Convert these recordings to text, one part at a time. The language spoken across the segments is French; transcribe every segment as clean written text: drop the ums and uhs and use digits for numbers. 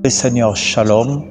Le Seigneur, shalom.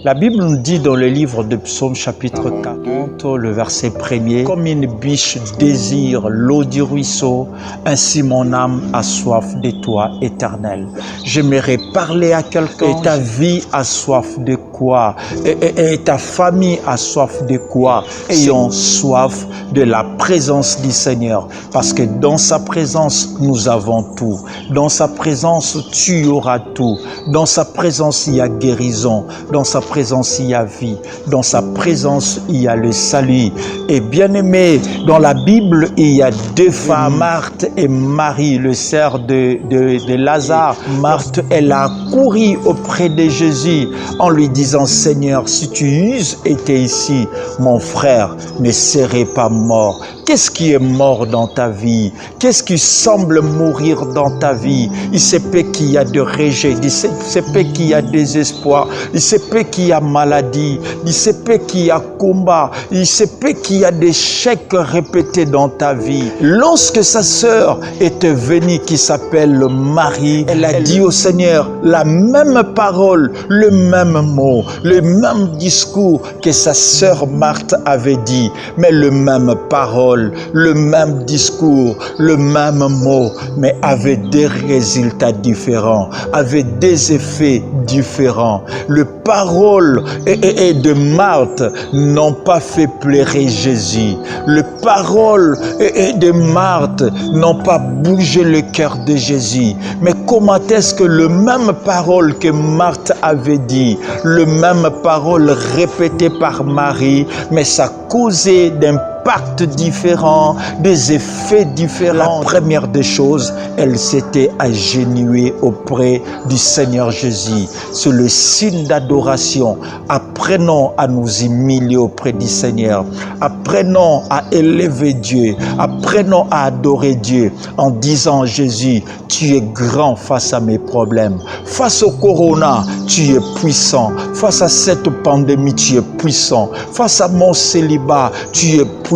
La Bible nous dit dans le livre de Psaume chapitre 40, le verset 1er, « Comme une biche désire l'eau du ruisseau, ainsi mon âme a soif de toi, Éternel. » J'aimerais parler à quelqu'un. Et ta vie a soif de quoi? Et ta famille a soif de quoi? Ayons soif de la présence du Seigneur. Parce que dans sa présence, nous avons tout. Dans sa présence, tu auras tout. Dans sa présence, il y a guérison. Dans sa présence, il y a vie. Dans sa présence, il y a le salut. Et bien aimé, dans la Bible, il y a deux femmes, Marthe et Marie, le sœur de Lazare. Marthe, elle a couru auprès de Jésus en lui disant, Seigneur, si tu eusses été ici, mon frère ne serait pas mort. Qu'est-ce qui est mort dans ta vie? Qu'est-ce qui semble mourir dans ta vie? Il se peut qu'il y a de rejet, il se peut qu'il y a désespoir, il se peut qu'il y a maladie, il se peut qu'il y a combat, il se peut qu'il y a des échecs répétés dans ta vie. Lorsque sa sœur était venue, qui s'appelle Marie, elle a dit au Seigneur la même parole, le même mot, le même discours que sa sœur Marthe avait dit, mais le même parole, le même discours, le même mot, mais avec des résultats différents, avec des effets différents. Les paroles de Marthe n'ont pas fait pleurer Jésus. Les paroles de Marthe n'ont pas bougé le cœur de Jésus. Mais comment est-ce que le même parole que Marthe avait dit, le même parole répétée par Marie, mais ça causait d'impact différent, des effets différents. La première des choses, elle s'était agenouillée auprès du Seigneur Jésus. C'est le signe d'adoration. Apprenons à nous humilier auprès du Seigneur. Apprenons à élever Dieu. Apprenons à adorer Dieu en disant, Jésus, tu es grand face à mes problèmes. Face au corona, tu es puissant. Face à cette pandémie, tu es puissant. Face à mon célibat, tu es puissant.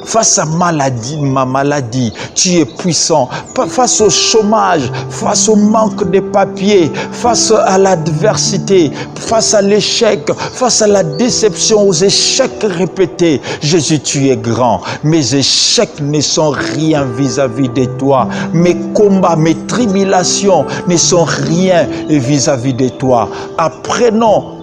Face à ma maladie, tu es puissant. Face au chômage, face au manque de papiers, face à l'adversité, face à l'échec, face à la déception, aux échecs répétés, Jésus, tu es grand. Mes échecs ne sont rien vis-à-vis de toi. Mes combats, mes tribulations ne sont rien vis-à-vis de toi. Apprenons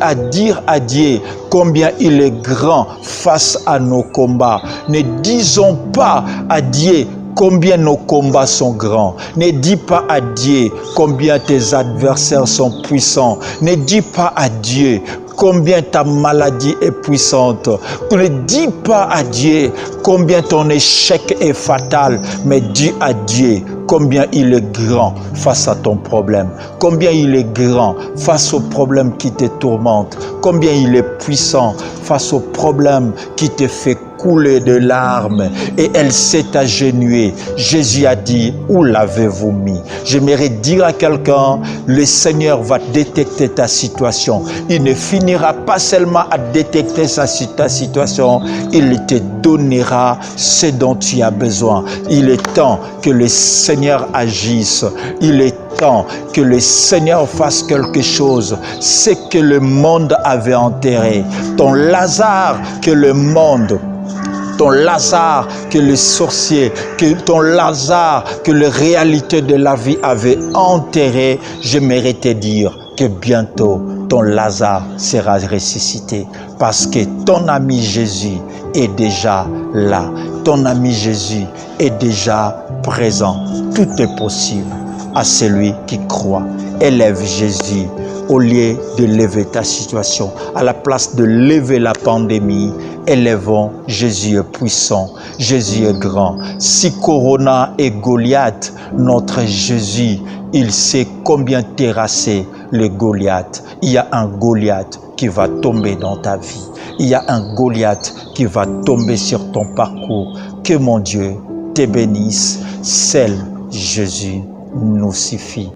à dire à Dieu combien il est grand face à nos combats. Ne disons pas à Dieu combien nos combats sont grands. Ne dis pas à Dieu combien tes adversaires sont puissants. Ne dis pas à Dieu combien ta maladie est puissante. Ne dis pas à Dieu combien ton échec est fatal, mais dis à Dieu combien il est grand face à ton problème, combien il est grand face aux problèmes qui te tourmentent, combien il est puissant face aux problèmes qui te fait couler de larmes. Et elle s'est agenouillée. Jésus a dit, où l'avez-vous mis? J'aimerais dire à quelqu'un, le Seigneur va détecter ta situation. Il ne finira pas seulement à détecter ta situation, il te donnera ce dont tu as besoin. Il est temps que le Seigneur agisse. Il est temps que le Seigneur fasse quelque chose. C'est que le monde avait enterré. Ton Lazare que le monde, ton Lazare que les sorciers, ton Lazare que les réalités de la vie avaient enterré, j'aimerais te dire que bientôt ton Lazare sera ressuscité parce que ton ami Jésus est déjà là. Ton ami Jésus est déjà présent. Tout est possible à celui qui croit. Élève Jésus. Au lieu de lever ta situation, à la place de lever la pandémie, élevons Jésus est puissant, Jésus est grand. Si Corona est Goliath, notre Jésus, il sait combien terrasser le Goliath. Il y a un Goliath qui va tomber dans ta vie. Il y a un Goliath qui va tomber sur ton parcours. Que mon Dieu te bénisse. Seul Jésus nous suffit.